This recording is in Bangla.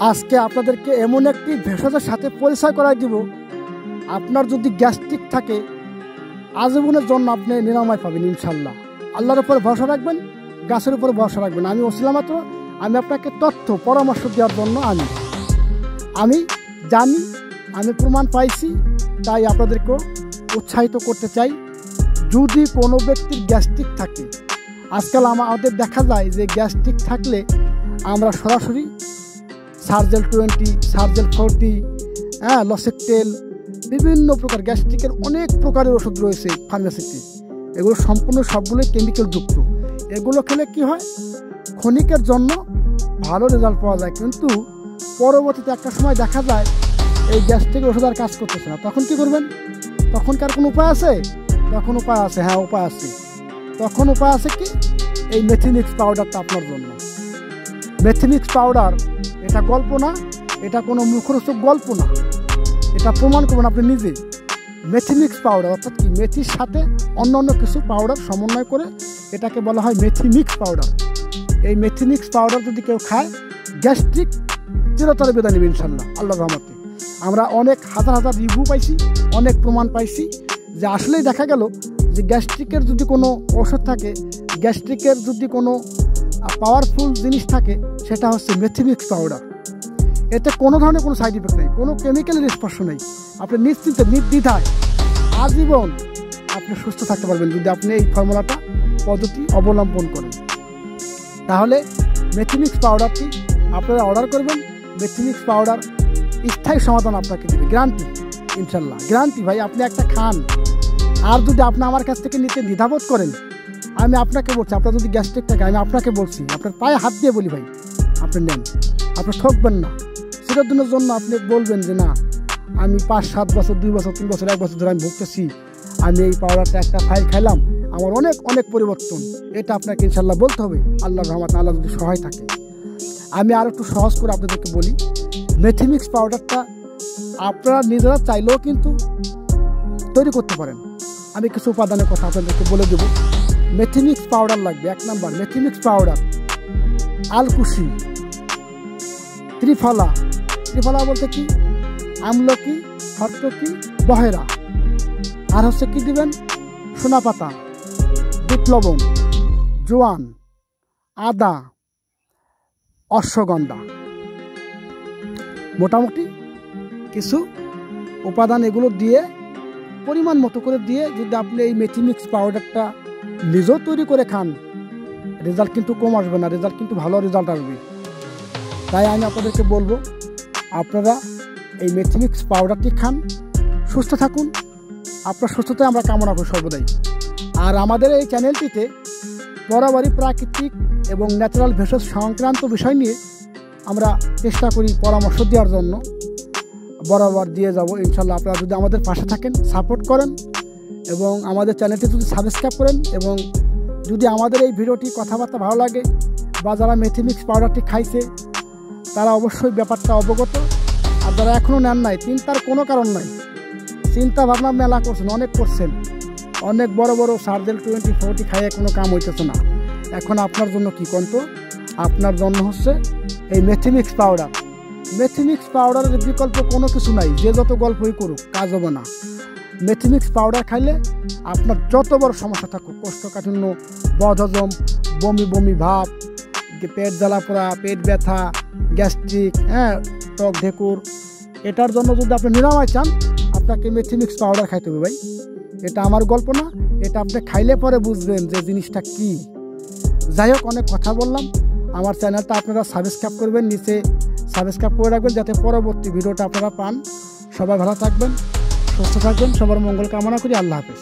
আজকে আপনাদেরকে এমন একটি ভেষজের সাথে পরিচয় করাই দিব, আপনার যদি গ্যাস্ট্রিক থাকে আজীবনের জন্য আপনি নিরাময় পাবেন ইনশাল্লাহ। আল্লাহর উপর ভরসা রাখবেন, গাছের উপর ভরসা রাখবেন। আমি ওসিলা মাত্র, আমি আপনাকে তথ্য পরামর্শ দেওয়ার জন্য আমি জানি, আমি প্রমাণ পাইছি, তাই আপনাদেরকেও উৎসাহিত করতে চাই। যদি কোনো ব্যক্তির গ্যাস্ট্রিক থাকে, আজকাল আমাদের দেখা যায় যে গ্যাস্ট্রিক থাকলে আমরা সরাসরি সার্জেল 20, সার্জেল 40, লসেকটেল, বিভিন্ন প্রকার গ্যাস্ট্রিকের অনেক প্রকারের ওষুধ রয়েছে ফার্মেসিতে। এগুলো সম্পূর্ণ সবগুলোই কেমিক্যাল যুক্ত। এগুলো খেলে কি হয়, ক্ষণিকের জন্য ভালো রেজাল্ট পাওয়া যায়, কিন্তু পরবর্তীতে একটা সময় দেখা যায় এই গ্যাস্ট্রিকের ওষুধ আর কাজ করতেছে না। তখন কি করবেন? তখন কি আর কোনো উপায় আছে? তখন উপায় আছে, হ্যাঁ উপায় আছে। তখন উপায় আছে কি, এই মেথিনিক্স পাউডারটা আপনার জন্য। মেথিনিক্স পাউডার এটা গল্প না, এটা কোনো মুখরোচক গল্প না, এটা প্রমাণ করবেন আপনি নিজে। মেথিনিক্স পাউডার অর্থাৎ কি, মেথির সাথে অন্য কিছু পাউডার সমন্বয় করে এটাকে বলা হয় মেথিমিক্স পাউডার। এই মেথিমিক্স পাউডার যদি কেউ খায়, গ্যাস্ট্রিক চিরতরে বিদায় নেবে ইনশাল্লাহ আল্লাহর রহমতে। আমরা অনেক হাজার রিভিউ পাইছি, অনেক প্রমাণ পাইছি যে আসলেই দেখা গেল যে গ্যাস্ট্রিকের যদি কোনো ওষুধ থাকে, গ্যাস্ট্রিকের যদি কোনো পাওয়ারফুল জিনিস থাকে, সেটা হচ্ছে মেথিমিক্স পাউডার। এতে কোনো ধরনের কোনো সাইড ইফেক্ট নেই, কোনো কেমিক্যালের স্পর্শ নেই। আপনি নিশ্চিন্তে নির্দ্বিধায় আজীবন আপনি সুস্থ থাকতে পারবেন যদি আপনি এই ফর্মুলাটা পদ্ধতি অবলম্বন করেন। তাহলে মেথিমিক্স পাউডারটি আপনারা অর্ডার করবেন। মেথিমিক্স পাউডার স্থায়ী সমাধান আপনাকে দেবে, গ্যারান্টি ইনশাল্লাহ, গ্যারান্টি ভাই। আপনি একটা খান, আর যদি আপনি আমার কাছ থেকে নিতে দ্বিধাবোধ করেন, আমি আপনাকে বলছি, আপনার যদি গ্যাস্ট্রিক থাকে, আমি আপনাকে বলছি, আপনার পায়ে হাত দিয়ে বলি ভাই, আপনি নেন, আপনি ঠকবেন না। সেটার জন্য আপনি বলবেন যে না, আমি 5-7 বছর, 2 বছর, 3 বছর, 1 বছর ধরে আমি ভুগতেছি, আমি এই পাউডারটা একটা ফাইল খাইলাম, আমার অনেক পরিবর্তন। এটা আপনাকে ইনশাল্লাহ বলতে হবে, আল্লাহর রহমত, আল্লাহ যদি সহায় থাকে। আমি আর একটু সহজ করে আপনাদেরকে বলি, মেথিমিক্স পাউডারটা আপনারা নিজেরা চাইলেও কিন্তু তৈরি করতে পারেন। আমি কিছু উপাদানের কথা আপনাদেরকে বলে দেব। মেথিমিক্স পাউডার লাগবে 1 নম্বর, মেথিমিক্স পাউডার, আলকুশি, ত্রিফলা বলতে কি, আমলকি, হরতকি, বহেরা, আর হচ্ছে কি দিবেন, সোনাপাতা, বিট লবণ, জোয়ান, আদা, অশ্বগন্ধা, মোটামুটি কিছু উপাদান এগুলো দিয়ে পরিমাণ মতো করে দিয়ে যদি আপনি এই মেথিমিক্স পাউডারটা নিজেও তৈরি করে খান, রেজাল্ট কিন্তু কম আসবে না, রেজাল্ট কিন্তু ভালো রেজাল্ট আসবে। তাই আমি আপনাদেরকে বলবো, আপনারা এই মেথিমিক্স পাউডারটি খান, সুস্থ থাকুন। আপনার সুস্থতায় আমরা কামনা করি সর্বদাই। আর আমাদের এই চ্যানেলটিতে বরাবরই প্রাকৃতিক এবং ন্যাচারাল ভেষজ সংক্রান্ত বিষয় নিয়ে আমরা চেষ্টা করি পরামর্শ দেওয়ার জন্য, বরাবর দিয়ে যাব ইনশাল্লাহ। আপনারা যদি আমাদের পাশে থাকেন, সাপোর্ট করেন এবং আমাদের চ্যানেলটি যদি সাবস্ক্রাইব করেন, এবং যদি আমাদের এই ভিডিওটি কথাবার্তা ভালো লাগে বা যারা মেথিমিক্স পাউডারটি খাইছে তারা অবশ্যই ব্যাপারটা অবগত, আর যারা এখনও নেন নাই, চিন্তার কোনো কারণ নাই। চিন্তা ভাবনা মেলা করছেন, অনেক করছেন, অনেক বড় সার্জেল 20, 40 খাইয়ে কোনো কাম হইতেছে না। এখন আপনার জন্য কি কন্ত, আপনার জন্য হচ্ছে এই মেথিমিক্স পাউডার। মেথিমিক্স পাউডারের বিকল্প কোনো কিছু নাই, যে যত গল্পই করুক কাজ হবে না। মেথিমিক্স পাউডার খাইলে আপনার যত বড় সমস্যা থাকুক, কোষ্ঠকাঠিন্য, বদহজম, বমি ভাব, পেট জ্বালা পোড়া, পেট ব্যথা, গ্যাস্ট্রিক, টক ঢেকুর, এটার জন্য যদি আপনি নিরাময় চান, আপনাকে মেথিমিক্স পাউডার খাইতে হবে ভাই। এটা আমার গল্প না, এটা আপনি খাইলে পরে বুঝবেন যে জিনিসটা কি। যাই হোক, অনেক কথা বললাম। আমার চ্যানেলটা আপনারা সাবস্ক্রাইব করবেন, নিচে সাবস্ক্রাইব করে রাখবেন যাতে পরবর্তী ভিডিওটা আপনারা পান। সবাই ভালো থাকবেন, সুস্থ থাকবেন, সবার মঙ্গল কামনা করি। আল্লাহ হাফেজ।